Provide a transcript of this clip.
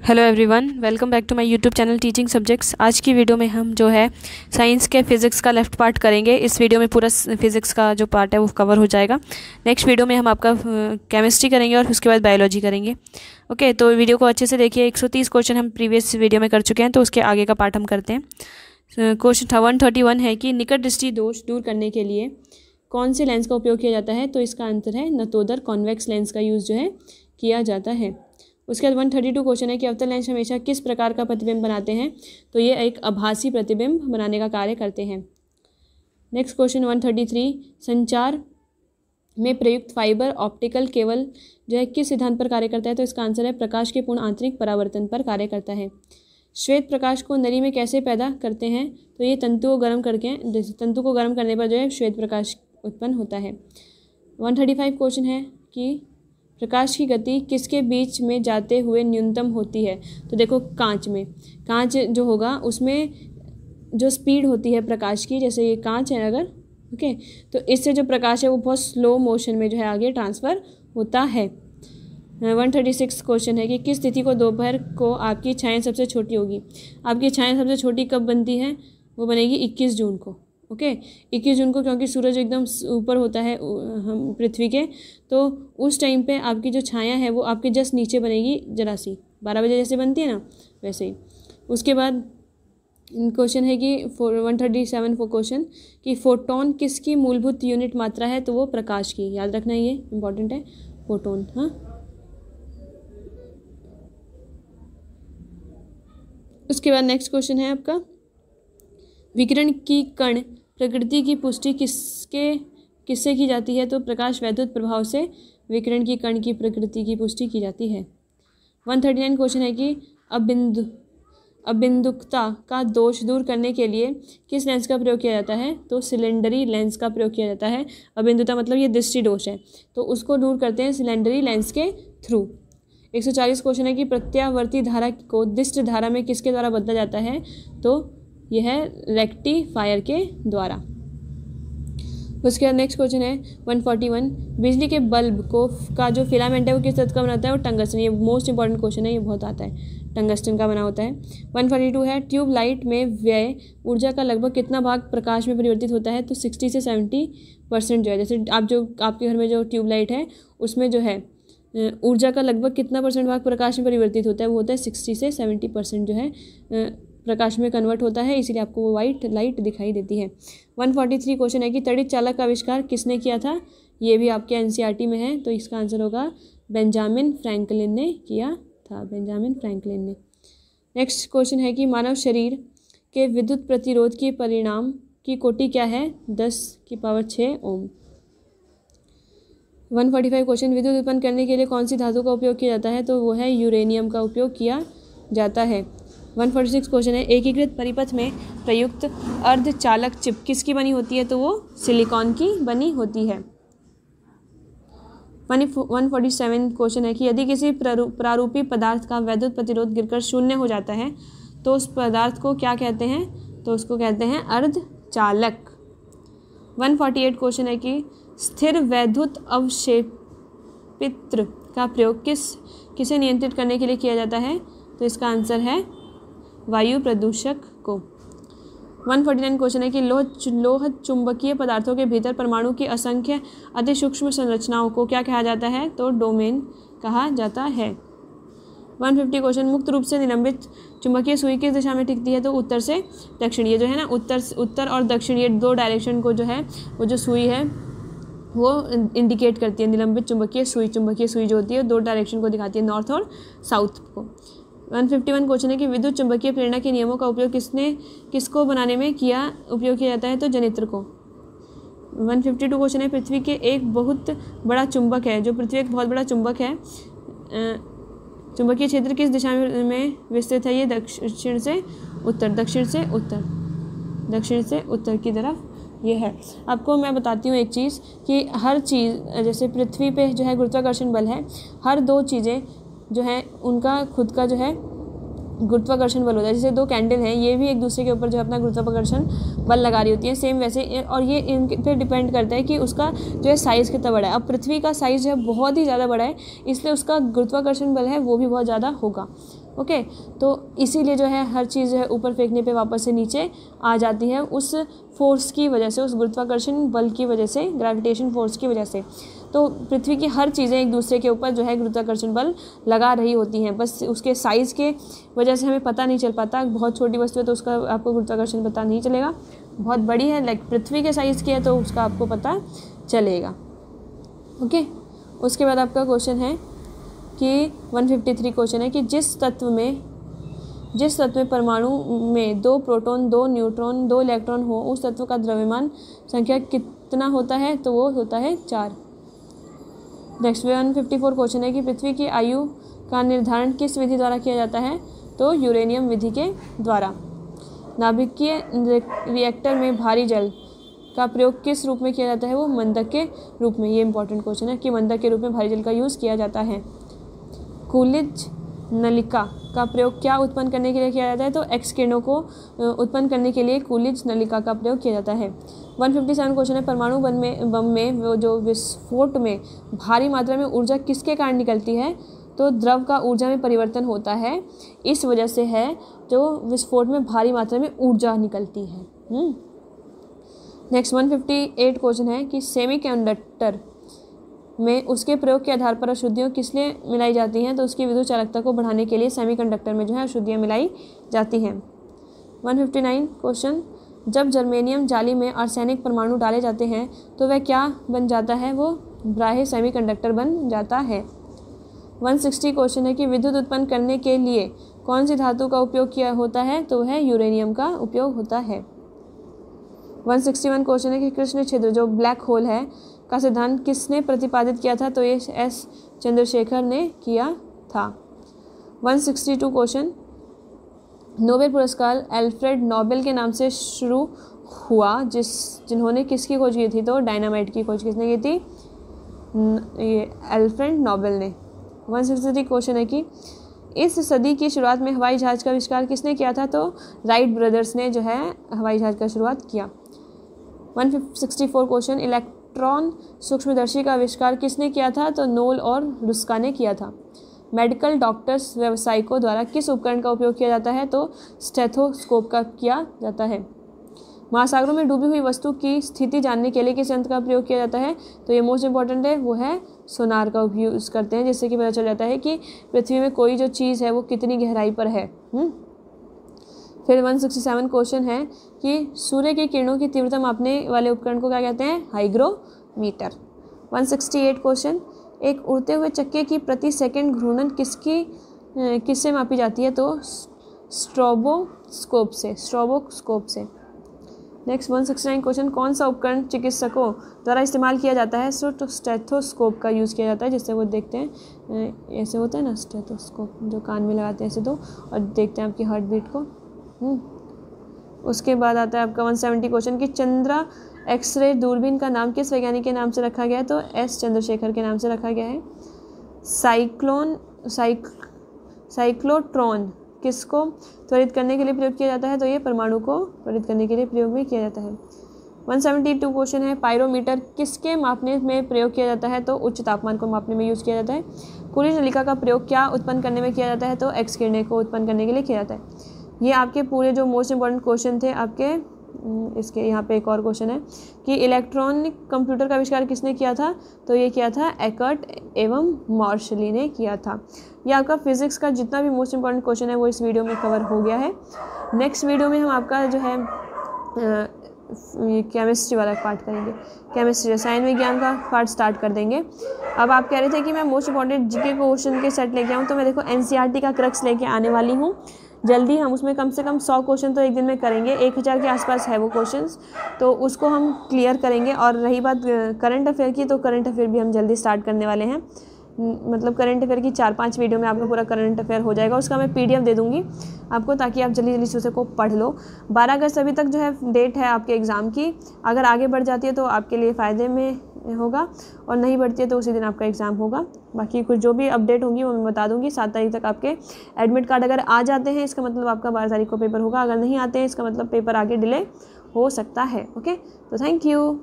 Hello everyone, welcome back to my YouTube channel teaching subjects. आज की video में हम जो है साइंस के फिज़िक्स का लेफ्ट पार्ट करेंगे। इस वीडियो में पूरा फिज़िक्स का जो पार्ट है वो कवर हो जाएगा। नेक्स्ट वीडियो में हम आपका केमिस्ट्री करेंगे और उसके बाद बायोलॉजी करेंगे। ओके, तो वीडियो को अच्छे से देखिए। 130 क्वेश्चन हम प्रीवियस वीडियो में कर चुके हैं, तो उसके आगे का पार्ट हम करते हैं। क्वेश्चन 131 है कि निकट दृष्टि दोष दूर करने के लिए कौन से लेंस का उपयोग किया जाता है। तो इसका आंसर है नतोदर कॉन्वेक्स लेंस का यूज़ जो है किया जाता है। उसके बाद 132 क्वेश्चन है कि अवतल लेंस हमेशा किस प्रकार का प्रतिबिंब बनाते हैं। तो ये एक आभासी प्रतिबिंब बनाने का कार्य करते हैं। नेक्स्ट क्वेश्चन 133, संचार में प्रयुक्त फाइबर ऑप्टिकल केबल जो है किस सिद्धांत पर कार्य करता है। तो इसका आंसर है प्रकाश के पूर्ण आंतरिक परावर्तन पर कार्य करता है। श्वेत प्रकाश को नली में कैसे पैदा करते हैं। तो ये तंतु को गर्म करने पर जो है श्वेत प्रकाश उत्पन्न होता है। 135 क्वेश्चन है कि प्रकाश की गति किसके बीच में जाते हुए न्यूनतम होती है। तो देखो कांच जो होगा उसमें जो स्पीड होती है प्रकाश की, जैसे ये कांच है अगर, ओके, तो इससे जो प्रकाश है वो बहुत स्लो मोशन में जो है आगे ट्रांसफ़र होता है। 136 क्वेश्चन है कि किस तिथि को दोपहर को आपकी छाया सबसे छोटी होगी। आपकी छाया सबसे छोटी कब बनती है। वो बनेगी 21 जून को। ओके, 21 जून को, क्योंकि सूरज एकदम ऊपर होता है हम पृथ्वी के, तो उस टाइम पे आपकी जो छाया है वो आपके जस्ट नीचे बनेगी, जरा सी 12 बजे जैसे बनती है ना, वैसे ही। उसके बाद क्वेश्चन है कि 137 क्वेश्चन कि फोटोन किसकी मूलभूत यूनिट मात्रा है। तो वो प्रकाश की, याद रखना, ये इंपॉर्टेंट है, फोटोन। हाँ, उसके बाद नेक्स्ट क्वेश्चन है आपका, विकिरण की कण प्रकृति की पुष्टि किससे की जाती है। तो प्रकाश वैद्युत प्रभाव से विकिरण की कण की प्रकृति की पुष्टि की जाती है। 139 क्वेश्चन है कि अबिंदुकता का दोष दूर करने के लिए किस लेंस का प्रयोग किया जाता है। तो सिलेंडरी लेंस का प्रयोग किया जाता है। अबिंदुता मतलब ये दृष्टि दोष है, तो उसको दूर करते हैं सिलेंडरी लेंस के थ्रू। 140 क्वेश्चन है कि प्रत्यावर्ती धारा को दिष्ट धारा में किसके द्वारा बदला जाता है। तो यह है रेक्टिफायर के द्वारा। उसके बाद नेक्स्ट क्वेश्चन है 141, बिजली के बल्ब का जो फिलामेंट है वो किस तत्व का बना होता है। वो टंगस्टन। ये मोस्ट इंपॉर्टेंट क्वेश्चन है, ये बहुत आता है, टंगस्टन का बना होता है। 142 है ट्यूब लाइट में व्यय ऊर्जा का लगभग कितना भाग प्रकाश में परिवर्तित होता है। तो 60 से 70% जो है, जैसे आपके घर में जो ट्यूब लाइट है उसमें जो है ऊर्जा का लगभग कितना परसेंट भाग प्रकाश में परिवर्तित होता है। वो होता है 60 से 70% जो है प्रकाश में कन्वर्ट होता है, इसीलिए आपको वो वाइट लाइट दिखाई देती है। 143 क्वेश्चन है कि तड़ित चालक का आविष्कार किसने किया था। ये भी आपके एनसीईआरटी में है, तो इसका आंसर होगा बेंजामिन फ्रैंकलिन ने किया था, बेंजामिन फ्रैंकलिन ने। नेक्स्ट क्वेश्चन है कि मानव शरीर के विद्युत प्रतिरोध के परिणाम की कोटि क्या है। 10⁶ ओम। 145 क्वेश्चन, विद्युत उत्पन्न करने के लिए कौन सी धातु का उपयोग किया जाता है। तो वो है यूरेनियम का उपयोग किया जाता है। 146 क्वेश्चन है, एकीकृत परिपथ में प्रयुक्त अर्धचालक चिप किसकी बनी होती है। तो वो सिलिकॉन की बनी होती है। 147 क्वेश्चन है कि यदि किसी प्रारूपी पदार्थ का वैद्युत प्रतिरोध गिरकर 0 हो जाता है तो उस पदार्थ को क्या कहते हैं। तो उसको कहते हैं अर्धचालक। 148 क्वेश्चन है कि स्थिर वैद्युत अवक्षेपित्र का प्रयोग किसे नियंत्रित करने के लिए किया जाता है। तो इसका आंसर है वायु प्रदूषक को। 149 क्वेश्चन है कि लोह चुंबकीय पदार्थों के भीतर परमाणु की असंख्य अति सूक्ष्म संरचनाओं को क्या कहा जाता है। तो डोमेन कहा जाता है। 150 क्वेश्चन, मुक्त रूप से निलंबित चुंबकीय सुई किस दिशा में टिकती है। तो उत्तर से दक्षिण। ये जो है ना, उत्तर और दक्षिण, ये दो डायरेक्शन को जो है वो जो सुई है वो इंडिकेट करती है। निलंबित चुंबकीय सुई जो होती है दो डायरेक्शन को दिखाती है, नॉर्थ और साउथ को। 151 क्वेश्चन है कि विद्युत चुंबकीय प्रेरणा के नियमों का उपयोग किसको बनाने में उपयोग किया जाता है। तो जनित्र को। 152 क्वेश्चन है, पृथ्वी के एक बहुत बड़ा चुंबक है, जो पृथ्वी एक बहुत बड़ा चुंबक है, चुंबकीय क्षेत्र किस दिशा में विस्तृत है। ये दक्षिण से उत्तर की तरफ ये है। आपको मैं बताती हूँ एक चीज़ कि हर चीज़, जैसे पृथ्वी पे जो है गुरुत्वाकर्षण बल है, हर दो चीज़ें जो है उनका खुद का जो है गुरुत्वाकर्षण बल होता है। जैसे दो कैंडल हैं, ये भी एक दूसरे के ऊपर जो है अपना गुरुत्वाकर्षण बल लगा रही होती है, सेम वैसे। और ये इन पे डिपेंड करता है कि उसका जो है साइज़ कितना बड़ा है। अब पृथ्वी का साइज़ जो है बहुत ही ज़्यादा बड़ा है, इसलिए उसका गुरुत्वाकर्षण बल है वो भी बहुत ज़्यादा होगा। ओके। तो इसीलिए जो है हर चीज़ जो है ऊपर फेंकने पे वापस से नीचे आ जाती है उस फोर्स की वजह से, उस गुरुत्वाकर्षण बल की वजह से, ग्रेविटेशन फोर्स की वजह से। तो पृथ्वी की हर चीज़ें एक दूसरे के ऊपर जो है गुरुत्वाकर्षण बल लगा रही होती हैं, बस उसके साइज़ के वजह से हमें पता नहीं चल पाता। बहुत छोटी वस्तु है तो उसका आपको गुरुत्वाकर्षण पता नहीं चलेगा, बहुत बड़ी है लाइक पृथ्वी के साइज़ की है तो उसका आपको पता चलेगा। ओके। उसके बाद आपका क्वेश्चन है कि 153 क्वेश्चन है कि जिस तत्व में परमाणु में 2 प्रोटॉन, 2 न्यूट्रॉन, 2 इलेक्ट्रॉन हो, उस तत्व का द्रव्यमान संख्या कितना होता है? तो वो होता है 4। नेक्स्ट 154 क्वेश्चन है कि पृथ्वी की आयु का निर्धारण किस विधि द्वारा किया जाता है? तो यूरेनियम विधि के द्वारा। नाभिकीय रिएक्टर में भारी जल का प्रयोग किस रूप में किया जाता है? वो मंदक के रूप में। ये इंपॉर्टेंट क्वेश्चन है कि मंदक के रूप में भारी जल का यूज़ किया जाता है। कूलिज नलिका का प्रयोग क्या उत्पन्न करने के लिए किया जाता है? तो एक्स किरणों को उत्पन्न करने के लिए कूलिज नलिका का प्रयोग किया जाता है। 157 क्वेश्चन है परमाणु बम में वो जो विस्फोट में भारी मात्रा में ऊर्जा किसके कारण निकलती है? तो द्रव का ऊर्जा में परिवर्तन होता है, इस वजह से है जो विस्फोट में भारी मात्रा में ऊर्जा निकलती है। नेक्स्ट 158 क्वेश्चन है कि सेमीकंडक्टर में उसके प्रयोग के आधार पर अशुद्धियाँ किस लिए मिलाई जाती हैं? तो उसकी विद्युत चालकता को बढ़ाने के लिए सेमीकंडक्टर में जो है अशुद्धियाँ मिलाई जाती हैं। 159 क्वेश्चन, जब जर्मेनियम जाली में आर्सेनिक परमाणु डाले जाते हैं तो वह क्या बन जाता है? वो बाह्य सेमीकंडक्टर बन जाता है। 160 क्वेश्चन है कि विद्युत उत्पन्न करने के लिए कौन सी धातु का उपयोग किया होता है? तो वह यूरेनियम का उपयोग होता है। 161 क्वेश्चन है कि कृष्ण छिद्र जो ब्लैक होल है का सिद्धांत किसने प्रतिपादित किया था? तो ये एस चंद्रशेखर ने किया था। 162 क्वेश्चन, नोबेल पुरस्कार अल्फ्रेड नोबेल के नाम से शुरू हुआ जिन्होंने किसकी खोज की थी? तो डायनामाइट की खोज किसने की थी? ये अल्फ्रेड नोबेल ने। 163 क्वेश्चन है कि इस सदी की शुरुआत में हवाई जहाज़ का आविष्कार किसने किया था? तो राइट ब्रदर्स ने जो है हवाई जहाज़ का शुरुआत किया। 164 क्वेश्चन, इलेक्ट्रॉन सूक्ष्मदर्शी का आविष्कार किसने किया था? तो नोल और रुस्का ने किया था। मेडिकल डॉक्टर्स व्यावसायिकों द्वारा किस उपकरण का उपयोग किया जाता है? तो स्टेथोस्कोप का किया जाता है। महासागरों में डूबी हुई वस्तु की स्थिति जानने के लिए किस यंत्र का प्रयोग किया जाता है? तो ये मोस्ट इंपॉर्टेंट है, वो है सोनार का यूज़ करते हैं, जिससे कि पता चल जाता है कि पृथ्वी में कोई जो चीज़ है वो कितनी गहराई पर है। फिर 167 क्वेश्चन है कि सूर्य की किरणों की तीव्रता मापने वाले उपकरण को क्या कहते हैं? हाइग्रोमीटर। 168 क्वेश्चन, एक उड़ते हुए चक्के की प्रति सेकंड घूर्णन किससे मापी जाती है? तो स्ट्रोबोस्कोप से। नेक्स्ट 169 क्वेश्चन, कौन सा उपकरण चिकित्सकों द्वारा इस्तेमाल किया जाता है? तो स्टेथोस्कोप का यूज़ किया जाता है, जिससे वो देखते हैं ऐसे होता है ना स्टेथोस्कोप, जो कान में लगाते हैं ऐसे दो और देखते हैं आपकी हार्ट बीट को। उसके बाद आता है आपका 170 क्वेश्चन कि चंद्रा एक्सरे दूरबीन का नाम किस वैज्ञानिक के नाम से रखा गया है? तो एस चंद्रशेखर के नाम से रखा गया है। साइक्लोट्रॉन किसको त्वरित करने के लिए प्रयोग किया जाता है? तो ये परमाणु को त्वरित करने के लिए प्रयोग में किया जाता है। 172 क्वेश्चन है, पायरोमीटर किसके मापने में प्रयोग किया जाता है? तो उच्च तापमान को मापने में यूज़ किया जाता है। कूलिज नलिका का प्रयोग क्या उत्पन्न करने में किया जाता है? तो एक्स किरणें को उत्पन्न करने के लिए किया जाता है। ये आपके पूरे जो मोस्ट इंपॉर्टेंट क्वेश्चन थे आपके। इसके यहाँ पे एक और क्वेश्चन है कि इलेक्ट्रॉनिक कंप्यूटर का आविष्कार किसने किया था? तो ये किया था एकर्ट एवं मार्शली ने किया था। ये आपका फिजिक्स का जितना भी मोस्ट इंपॉर्टेंट क्वेश्चन है वो इस वीडियो में कवर हो गया है। नेक्स्ट वीडियो में हम आपका जो है केमिस्ट्री वाला पार्ट करेंगे, केमिस्ट्री रसायन विज्ञान का पार्ट स्टार्ट कर देंगे। अब आप कह रहे थे कि मैं मोस्ट इंपॉर्टेंट जीके क्वेश्चन के सेट लेके आऊँ, तो मैं देखो एनसीईआरटी का क्रक्स लेके आने वाली हूँ जल्दी। हम उसमें कम से कम 100 क्वेश्चन तो एक दिन में करेंगे, 1000 के आसपास है वो क्वेश्चंस, तो उसको हम क्लियर करेंगे। और रही बात करंट अफेयर की, तो करंट अफेयर भी हम जल्दी स्टार्ट करने वाले हैं। मतलब करंट अफेयर की 4-5 वीडियो में आपका पूरा करंट अफेयर हो जाएगा। उसका मैं PDF दे दूँगी आपको, ताकि आप जल्दी जल्दी से उसे को पढ़ लो। 12 अगस्त अभी तक जो है डेट है आपके एग्ज़ाम की। अगर आगे बढ़ जाती है तो आपके लिए फ़ायदे में होगा, और नहीं बढ़ती है तो उसी दिन आपका एग्ज़ाम होगा। बाकी कुछ जो भी अपडेट होंगी वो मैं बता दूंगी। 7 तारीख तक आपके एडमिट कार्ड अगर आ जाते हैं इसका मतलब आपका 12 तारीख को पेपर होगा, अगर नहीं आते हैं इसका मतलब पेपर आगे डिले हो सकता है। ओके, तो थैंक यू।